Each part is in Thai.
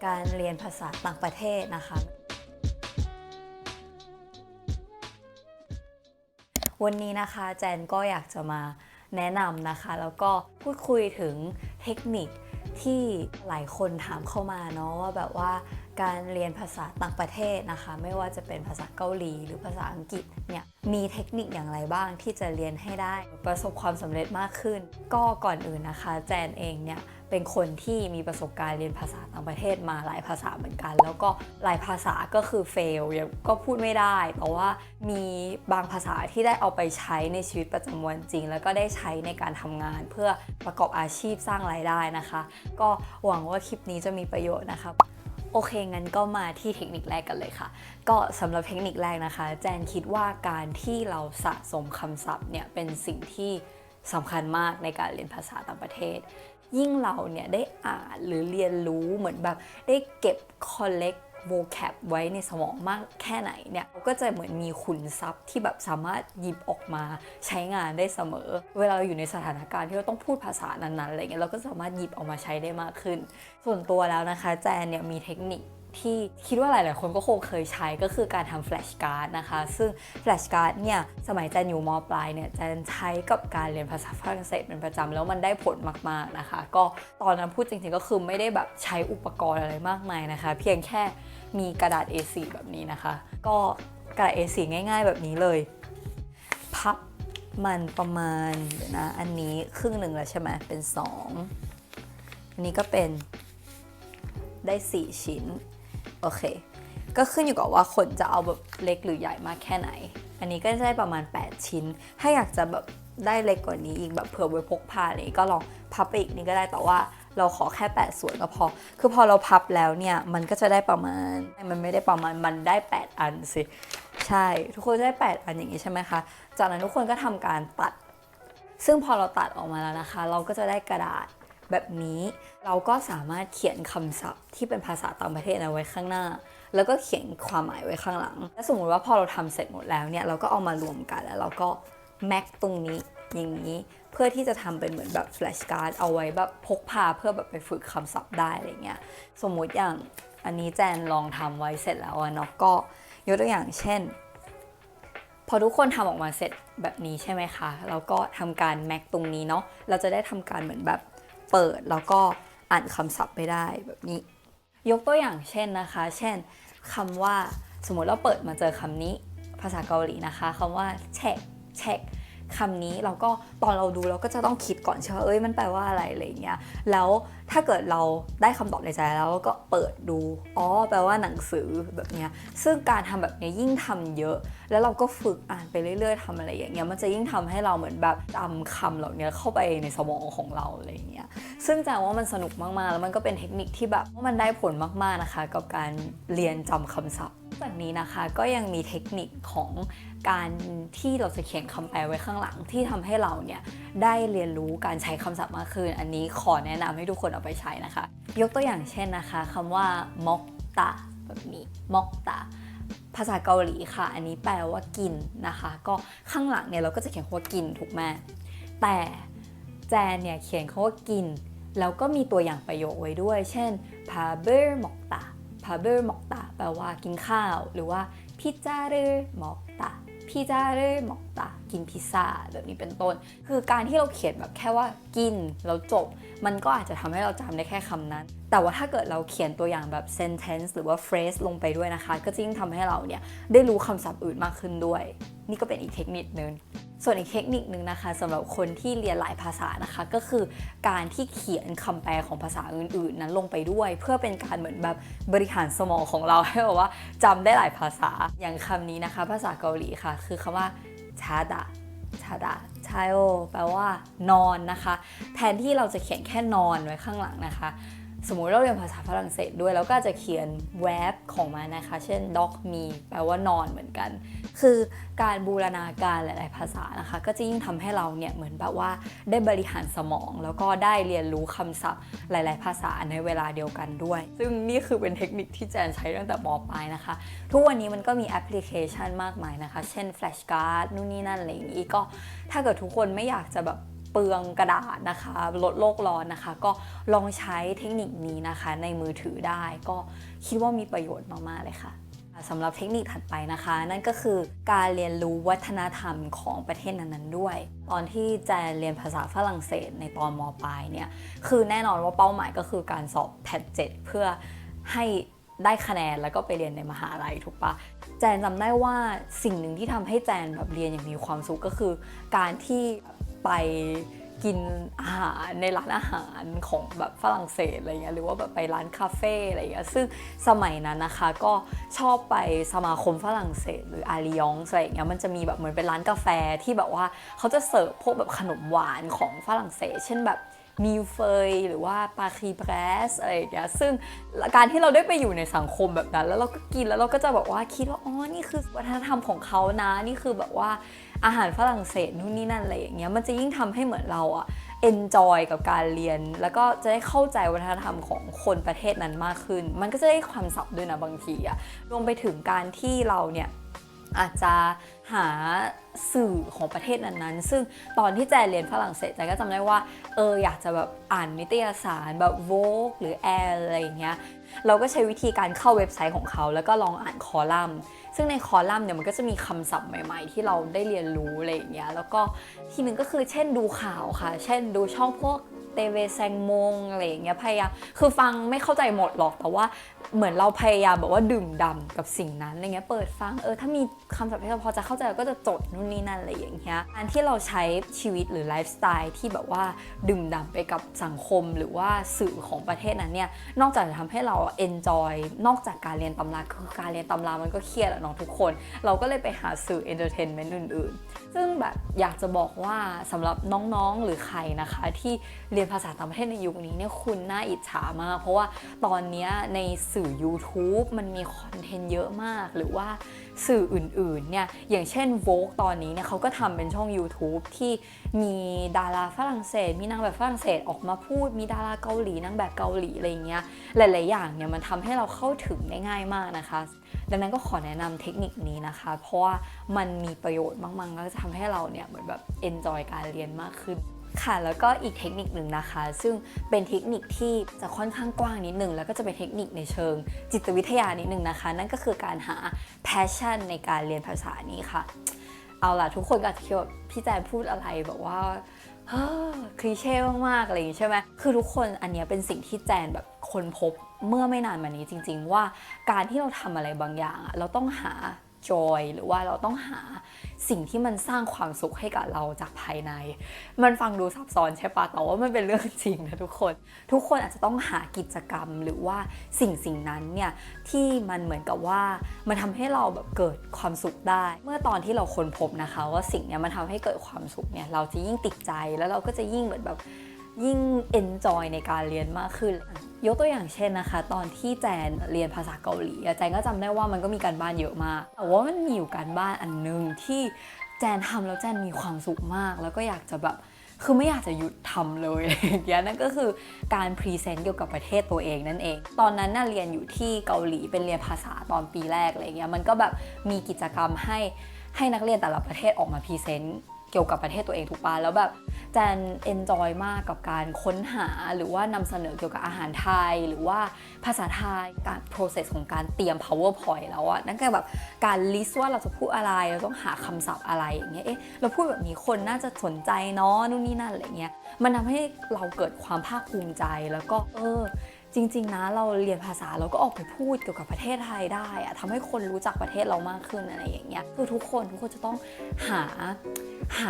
การเรียนภาษาต่างประเทศนะคะวันนี้นะคะแจนก็อยากจะมาแนะนำนะคะแล้วก็พูดคุยถึงเทคนิคที่หลายคนถามเข้ามาเนาะว่าแบบว่าการเรียนภาษาต่างประเทศนะคะไม่ว่าจะเป็นภาษาเกาหลีหรือภาษาอังกฤษเนี่ยมีเทคนิคอย่างไรบ้างที่จะเรียนให้ได้ประสบความสำเร็จมากขึ้นก็ก่อนอื่นนะคะแจนเองเนี่ยเป็นคนที่มีประสบการณ์เรียนภาษาต่างประเทศมาหลายภาษาเหมือนกันแล้วก็หลายภาษาก็คือเฟลก็พูดไม่ได้แต่ว่ามีบางภาษาที่ได้เอาไปใช้ในชีวิตประจำวันจริงแล้วก็ได้ใช้ในการทำงานเพื่อประกอบอาชีพสร้างรายได้นะคะก็หวังว่าคลิปนี้จะมีประโยชน์นะคะโอเคงั้นก็มาที่เทคนิคแรกกันเลยค่ะก็สำหรับเทคนิคแรกนะคะแจนคิดว่าการที่เราสะสมคำศัพท์เนี่ยเป็นสิ่งที่สำคัญมากในการเรียนภาษาต่างประเทศยิ่งเราเนี่ยได้อ่านหรือเรียนรู้เหมือนแบบได้เก็บ collect vocab ไว้ในสมองมากแค่ไหนเนี่ยก็จะเหมือนมีขุนทรัพย์ที่แบบสามารถหยิบออกมาใช้งานได้เสมอเวลาเราอยู่ในสถานการณ์ที่เราต้องพูดภาษานั้นๆอะไรเงี้ยเราก็สามารถหยิบออกมาใช้ได้มากขึ้นส่วนตัวแล้วนะคะแจนเนี่ยมีเทคนิคที่คิดว่าหลายๆคนก็คงเคยใช้ก็คือการทำแฟลชการ์ดนะคะซึ่งแฟลชการ์ดเนี่ยสมัยแจนอยู่ม.ปลายเนี่ยแจนใช้กับการเรียนภาษาฝรั่งเศสเป็นประจำแล้วมันได้ผลมากๆนะคะก็ตอนนั้นพูดจริงๆก็คือไม่ได้แบบใช้อุปกรณ์อะไรมากมายนะคะเพียงแค่มีกระดาษ A4 แบบนี้นะคะก็กระดาษ A4 ง่ายๆแบบนี้เลยพับมันประมาณเดี๋ยวนะอันนี้ครึ่งหนึ่งแล้วใช่ไหมเป็น2อันนี้ก็เป็นได้4ชิ้นโอเคก็ขึ้นอยู่กับว่าคนจะเอาแบบเล็กหรือใหญ่มากแค่ไหนอันนี้ก็จะได้ประมาณ8ชิ้นถ้าอยากจะแบบได้เล็กกว่านี้อีกแบบเผื่อไว้พกพาอะไรก็ลองพับไปอีกนี่ก็ได้แต่ว่าเราขอแค่8ส่วนก็พอคือพอเราพับแล้วเนี่ยมันก็จะได้ประมาณมันไม่ได้ประมาณมันได้8อันสิใช่ทุกคนจะได้8อันอย่างนี้ใช่ไหมคะจากนั้นทุกคนก็ทำการตัดซึ่งพอเราตัดออกมาแล้วนะคะเราก็จะได้กระดาษแบบนี้เราก็สามารถเขียนคำศัพท์ที่เป็นภาษาต่างประเทศเอาไว้ข้างหน้าแล้วก็เขียนความหมายไว้ข้างหลังและสมมติว่าพอเราทำเสร็จหมดแล้วเนี่ยเราก็เอามารวมกันแล้วเราก็แม็กตรงนี้อย่างนี้เพื่อที่จะทำเป็นเหมือนแบบแฟลชการ์ดเอาไว้แบบพกพาเพื่อแบบไปฝึกคำศัพท์ได้อะไรเงี้ยสมมุติอย่างอันนี้แจนลองทำไว้เสร็จแล้วเนาะก็ยกตัวอย่างเช่นพอทุกคนทำออกมาเสร็จแบบนี้ใช่ไหมคะเราก็ทำการแม็กตรงนี้เนาะเราจะได้ทำการเหมือนแบบเปิดแล้วก็อ่านคำศัพท์ไปได้แบบนี้ยกตัวอย่างเช่นนะคะเช่นคำว่าสมมติเราเปิดมาเจอคำนี้ภาษาเกาหลีนะคะคำว่าเช็คคำนี้เราก็ตอนเราดูเราก็จะต้องคิดก่อนใช่ไหมมันแปลว่าอะไรอะไรเงี้ยแล้วถ้าเกิดเราได้คำตอบในใจแล้วก็เปิดดูแปลว่าหนังสือแบบเนี้ยซึ่งการทำแบบนี้ยิ่งทำเยอะแล้วเราก็ฝึกอ่านไปเรื่อยๆทำอะไรอย่างเงี้ยมันจะยิ่งทำให้เราเหมือนแบบจำคำเหล่านี้เข้าไปในสมองของเราอะไรเงี้ยซึ่งแจว่ามันสนุกมากๆแล้วมันก็เป็นเทคนิคที่แบบว่ามันได้ผลมากๆนะคะกับการเรียนจำคำศัพท์แบบนี้นะคะก็ยังมีเทคนิคของการที่เราจะเขียนคำแปลไว้ข้างหลังที่ทำให้เราเนี่ยได้เรียนรู้การใช้คำศัพท์มากขึ้นอันนี้ขอแนะนำให้ทุกคนเอาไปใช้นะคะยกตัวอย่างเช่นนะคะคำว่ามอกตะแบบนี้มอกตะภาษาเกาหลีค่ะอันนี้แปลว่ากินนะคะก็ข้างหลังเนี่ยเราก็จะเขียนคำว่ากินถูกไหมแต่แจนเนี่ยเขียนคำว่ากินแล้วก็มีตัวอย่างประโยคไว้ด้วยเช่นพาเบอร์มอกตะพาเบอร์มอกตะแปลว่ากินข้าวหรือว่าพิซซ่าเรมอกตะพิซซ่าเรมอกตะกินพิซซ่าแบบนี้เป็นต้นคือการที่เราเขียนแบบแค่ว่ากินแล้วจบมันก็อาจจะทำให้เราจำได้แค่คำนั้นแต่ว่าถ้าเกิดเราเขียนตัวอย่างแบบ sentence หรือว่า phrase ลงไปด้วยนะคะก็จะยิ่งทำให้เราเนี่ยได้รู้คำศัพท์อื่นมากขึ้นด้วยนี่ก็เป็นอีกเทคนิคนึงส่วนอีกเทคนิคนึงนะคะสำหรับคนที่เรียนหลายภาษานะคะก็คือการที่เขียนคำแปลของภาษาอื่นๆนั้นลงไปด้วยเพื่อเป็นการเหมือนแบบบริหารสมองของเราให้แบบว่าจำได้หลายภาษาอย่างคำนี้นะคะภาษาเกาหลีค่ะคือคำว่าชาดะชาโอแปลว่านอนนะคะแทนที่เราจะเขียนแค่นอนไว้ข้างหลังนะคะสมมุติเราเรียนภาษาฝรั่งเศสด้วยแล้วก็จะเขียน verb ของมันนะคะเช่น dog me แปลว่านอนเหมือนกันคือการบูรณาการหลายๆภาษานะคะก็จะยิ่งทำให้เราเนี่ยเหมือนแบบว่าได้บริหารสมองแล้วก็ได้เรียนรู้คำศัพท์หลายๆภาษาในเวลาเดียวกันด้วยซึ่งนี่คือเป็นเทคนิคที่แจนใช้ตั้งแต่ม.ปลายนะคะทุกวันนี้มันก็มีแอปพลิเคชันมากมายนะคะเช่น flashcard นู่นนี่นั่นอะไรอย่างนี้ก็ถ้าเกิดทุกคนไม่อยากจะแบบ เปลืองกระดาษนะคะลดโลกร้อนนะคะก็ลองใช้เทคนิคนี้นะคะในมือถือได้ก็คิดว่ามีประโยชน์มากๆเลยค่ะสำหรับเทคนิคถัดไปนะคะนั่นก็คือการเรียนรู้วัฒนธรรมของประเทศนั้นๆด้วยตอนที่แจนเรียนภาษาฝรั่งเศสในตอนม.ปลายเนี่ยคือแน่นอนว่าเป้าหมายก็คือการสอบแพท7เพื่อให้ได้คะแนนแล้วก็ไปเรียนในมหาลัยถูกปะแจนจำได้ว่าสิ่งหนึ่งที่ทำให้แจนแบบเรียนอย่างมีความสุขก็คือการที่ไปกินอาหารในร้านอาหารของแบบฝรั่งเศสอะไรเงี้ยหรือว่าแบบไปร้านคาเฟ่อะไรเงี้ยซึ่งสมัยนั้นนะคะก็ชอบไปสมาคมฝรั่งเศสหรืออาริยองอะไรเงี้ยมันจะมีแบบเหมือนเป็นร้านกาแฟที่แบบว่าเขาจะเสิร์ฟพวกแบบขนมหวานของฝรั่งเศสเช่นแบบมิลเฟยหรือว่าปาคีเพรสอะไรอย่างเงี้ยซึ่งการที่เราได้ไปอยู่ในสังคมแบบนั้นแล้วเราก็กินแล้วเราก็จะแบบว่าคิดว่าอ๋อนี่คือวัฒนธรรมของเขานะนี่คือแบบว่าอาหารฝรั่งเศสนู่นนี่นั่นอะไรอย่างเงี้ยมันจะยิ่งทำให้เหมือนเราอะenjoy กับการเรียนแล้วก็จะได้เข้าใจวัฒนธรรมของคนประเทศนั้นมากขึ้นมันก็จะได้ความศัพท์ด้วยนะบางทีอะรวมไปถึงการที่เราเนี่ยอาจจะหาสื่อของประเทศนั้นๆซึ่งตอนที่แจเรียนฝรั่งเศสแจก็จำได้ว่าอยากจะแบบอ่านนิตยสารแบบ Vogue หรือ Elle อะไรอย่างเงี้ยเราก็ใช้วิธีการเข้าเว็บไซต์ของเขาแล้วก็ลองอ่านคอลัมน์ซึ่งในคอลัมน์เนี่ยมันก็จะมีคำศัพท์ใหม่ๆที่เราได้เรียนรู้อะไรอย่างเงี้ยแล้วก็ทีนึงก็คือเช่นดูข่าวค่ะเช่นดูช่องพวกเตเวแซงมงอะไรอย่างเงี้ยพยายามคือฟังไม่เข้าใจหมดหรอกแต่ว่าเหมือนเราพยายามแบบว่าดื่มด่ำกับสิ่งนั้นอะไรเงี้ยเปิดฟังถ้ามีคำศัพท์ที่เราพอจะเข้าใจเราก็จะจดนู่นนี่นั่นอะไรอย่างเงี้ยการที่เราใช้ชีวิตหรือไลฟ์สไตล์ที่แบบว่าดื่มด่ำไปกับสังคมหรือว่าสื่อของประเทศนั้นเนี่ยนอกจากจะทำให้เราเอนจอยนอกจากการเรียนตำราคือการเรียนตำรามันก็เครียดอะน้องทุกคนเราก็เลยไปหาสื่อเอนเตอร์เทนเมนต์อื่นๆซึ่งแบบอยากจะบอกว่าสำหรับน้องๆหรือใครนะคะที่เรียนภาษาต่างประเทศในยุคนี้เนี่ยคุณน่าอิจฉามากเพราะว่าตอนนี้ในสื่อ YouTube มันมีคอนเทนต์เยอะมากหรือว่าสื่ออื่นๆเนี่ยอย่างเช่น Vogue ตอนนี้เนี่ยเขาก็ทำเป็นช่อง YouTube ที่มีดาราฝรั่งเศสมีนางแบบฝรั่งเศสออกมาพูดมีดาราเกาหลีนางแบบเกาหลีอะไรเงี้ยหลายๆอย่างเนี่ยมันทำให้เราเข้าถึงได้ง่ายมากนะคะดังนั้นก็ขอแนะนำเทคนิคนี้นะคะเพราะว่ามันมีประโยชน์มากๆแล้วจะทำให้เราเนี่ยเหมือนแบบ enjoy การเรียนมากขึ้นค่ะแล้วก็อีกเทคนิคหนึ่งนะคะซึ่งเป็นเทคนิคที่จะค่อนข้างกว้างนิดนึงแล้วก็จะเป็นเทคนิคในเชิงจิตวิทยานิดนึงนะคะนั่นก็คือการหา passion ในการเรียนภาษานี้ค่ะเอาล่ะทุกคนก็อาจจะคิดว่าพี่แจนพูดอะไรแบบว่าคลีเช่มากๆอะไรอย่างนี้ใช่ไหมคือทุกคนอันนี้เป็นสิ่งที่แจนแบบค้นพบเมื่อไม่นานมานี้จริงๆว่าการที่เราทำอะไรบางอย่างเราต้องหาjoy หรือว่าเราต้องหาสิ่งที่มันสร้างความสุขให้กับเราจากภายในมันฟังดูซับซ้อนใช่ปะแต่ว่ามันเป็นเรื่องจริงนะทุกคนอาจจะต้องหากิจกรรมหรือว่าสิ่งนั้นเนี่ยที่มันเหมือนกับว่ามันทำให้เราแบบเกิดความสุขได้เมื่อตอนที่เราค้นพบนะคะว่าสิ่งนี้มันทำให้เกิดความสุขเนี่ยเราจะยิ่งติดใจแล้วเราก็จะยิ่งเหมือนแบบยิ่ง enjoy ในการเรียนมากขึ้นยกตัวอย่างเช่นนะคะตอนที่แจนเรียนภาษาเกาหลีแจนก็จำได้ว่ามันก็มีการบ้านเยอะมากแต่ว่ามันมีอยู่การบ้านอันนึงที่แจนทำแล้วแจนมีความสุขมากแล้วก็อยากจะแบบคือไม่อยากจะหยุดทำเลยอย่างเงี้ยนั่นก็คือการพรีเซนต์เกี่ยวกับประเทศตัวเองนั่นเองตอนนั้นน่ะเรียนอยู่ที่เกาหลีเป็นเรียนภาษาตอนปีแรกอะไรเงี้ยมันก็แบบมีกิจกรรมให้นักเรียนแต่ละประเทศออกมาพรีเซนต์เกี่ยวกับประเทศตัวเองถูกปะแล้วแบบแจนเอนจอยมากกับการค้นหาหรือว่านำเสนอเกี่ยวกับอาหารไทยหรือว่าภาษาไทยการ process ของการเตรียม powerpoint แล้วอะนั่นก็แบบการ list ว่าเราจะพูดอะไรเราต้องหาคำศัพท์อะไรอย่างเงี้ยเราพูดแบบนี้คนน่าจะสนใจเนาะนู่นนี่นั่นอะไรเงี้ยมันทำให้เราเกิดความภาคภูมิใจแล้วก็จริงๆนะเราเรียนภาษาเราก็ออกไปพูดเกี่ยวกับประเทศไทยได้อะทำให้คนรู้จักประเทศเรามากขึ้นอะไรอย่างเงี้ยคือทุกคนจะต้องห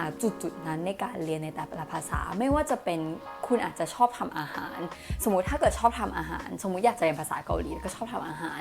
าจุดนั้นในการเรียนในแต่ละภาษาไม่ว่าจะเป็นคุณอาจจะชอบทำอาหารสมมุติถ้าเกิดชอบทำอาหารสมมุติอยากจะเรียนภาษาเกาหลีก็ชอบทำอาหาร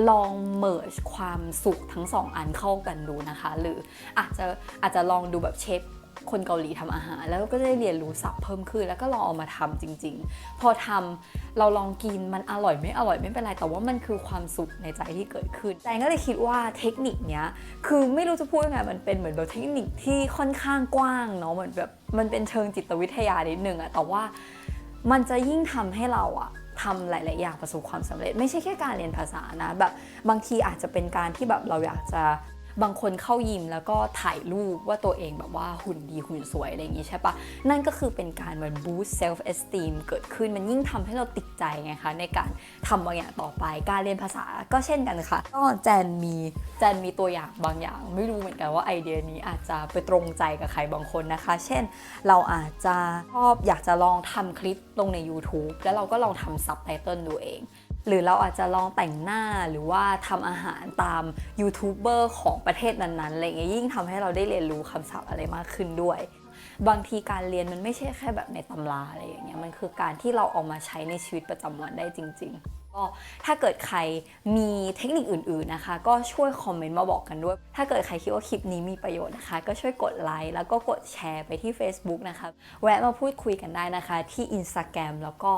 ลองเมิร์จความสุขทั้งสองอันเข้ากันดูนะคะหรืออาจจะลองดูแบบเชฟคนเกาหลีทำอาหารแล้วก็ได้เรียนรู้ศัพท์เพิ่มขึ้นแล้วก็ลองเอามาทำจริงๆพอทำเราลองกินมันอร่อยไม่อร่อยไม่เป็นไรแต่ว่ามันคือความสุขในใจที่เกิดขึ้นแต่ก็เลยคิดว่าเทคนิคเนี้ยคือไม่รู้จะพูดยังไงมันเป็นเหมือนแบบเทคนิคที่ค่อนข้างกว้างเนาะเหมือนแบบมันเป็นเชิงจิตวิทยานิดนึงอะแต่ว่ามันจะยิ่งทำให้เราอะทำหลายๆอย่างประสบความสำเร็จไม่ใช่แค่การเรียนภาษานะแบบบางทีอาจจะเป็นการที่แบบเราอยากจะ บางคนเข้ายิมแล้วก็ถ่ายรูปว่าตัวเองแบบว่าหุ่นดีหุ่นสวยอะไรอย่างงี้ใช่ปะนั่นก็คือเป็นการเหมือน boost self esteem เกิดขึ้นมันยิ่งทำให้เราติดใจไงคะในการทำบางอย่างต่อไปการเรียนภาษาก็เช่นกันค่ะก็แจนมีตัวอย่างบางอย่างไม่รู้เหมือนกันว่าไอเดียนี้อาจจะไปตรงใจกับใครบางคนนะคะเช่นเราอาจจะชอบอยากจะลองทำคลิปลงใน YouTube แล้วเราก็ลองทำซับไตเติลดูเองหรือเราอาจจะลองแต่งหน้าหรือว่าทำอาหารตามยูทูบเบอร์ของประเทศนั้นๆอะไรเงี้ยยิ่งทำให้เราได้เรียนรู้คำศัพท์อะไรมากขึ้นด้วยบางทีการเรียนมันไม่ใช่แค่แบบในตำราอะไรอย่างเงี้ยมันคือการที่เราเอามาใช้ในชีวิตประจำวันได้จริงๆก็ถ้าเกิดใครมีเทคนิคอื่นๆนะคะก็ช่วยคอมเมนต์มาบอกกันด้วยถ้าเกิดใครคิดว่าคลิปนี้มีประโยชน์นะคะก็ช่วยกดไลค์แล้วก็กดแชร์ไปที่ Facebook นะคะแวะมาพูดคุยกันได้นะคะที่ Instagram แล้วก็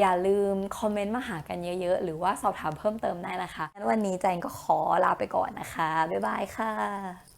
อย่าลืมคอมเมนต์มาหากันเยอะๆหรือว่าสอบถามเพิ่มเติมได้นะคะงั้นวันนี้แจงก็ขอลาไปก่อนนะคะบ๊ายบายค่ะ